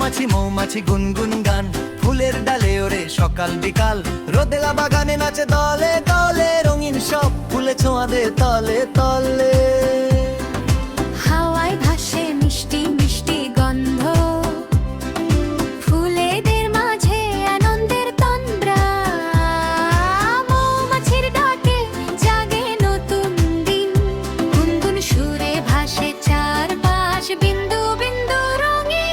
মৌমাছি মৌমাছি গুনগুন গান, ফুলের ডালে ওরে সকাল বিকাল, রোদেলা বাগানে নাচে দলে দলে, রঙিন সব ফুলে ছোঁয়াদে তলে তলে। হাওয়ায় ভাসে মিষ্টি মিষ্টি গন্ধ, ফুলেদের মাঝে আনন্দের তন্দ্রা, মৌমাছির ডাকে জাগে নতুন দিন, গুনগুন সুরে ভাসে চারপাশ বিন্দু বিন্দু রঙিন।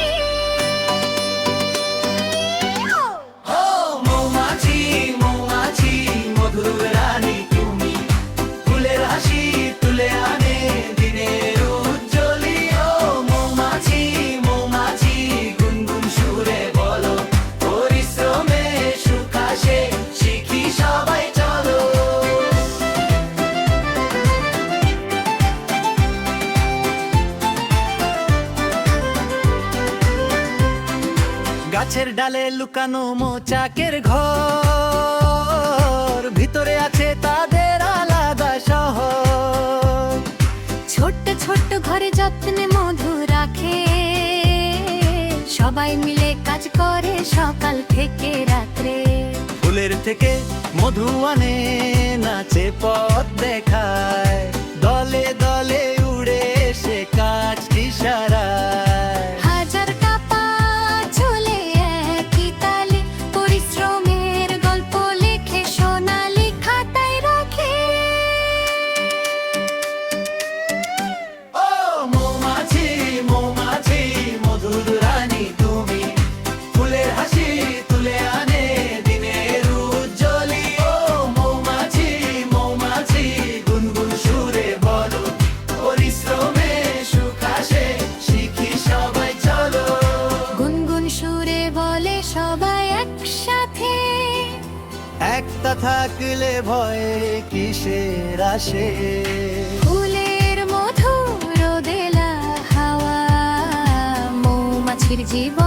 ও মৌমাছি মৌমাছি মধুর রানী তুমি, ফুলের হাসি তুলে আনে দিনের উজ্জ্বলি। ও মৌমাছি মৌমাছি গুনগুন সুরে বলো, পরিশ্রমে সুখ আসে শিখি সবাই চলো। গাছের ডালে লুকানো মৌচাকের ঘর, ভিতরে আছে তাদের আলাদা শহর। ছোট্ট ছোট্ট ঘরে যত্নে মধু রাখে, সবাই মিলে কাজ করে সকাল থেকে রাত্রে। ফুলের থেকে মধু আনে, নাচে পথ দেখায়, দলে দলে উড়ে এসে কাজটি সারায়। হাজার কাপা চলে একই তালে, পরিশ্রমের গল্প লিখে সোনালি খাতায় রাখে। ও মৌমাছি মৌমাছি মধুর রানী তুমি, ফুলের হাসি তুলে আনে দিনের উজ্জ্বলি। ও মৌমাছি মৌমাছি গুনগুন সুরে বলো, পরিশ্রমে সুখ আসে শিখি সবাই চলো। গুনগুন সুরে বলে সবাই একসাথে, একটা থাকলে ভয়ে কিসের আসে। ফুলের মধু রোদেলা হাওয়া, মৌমাছির জীবন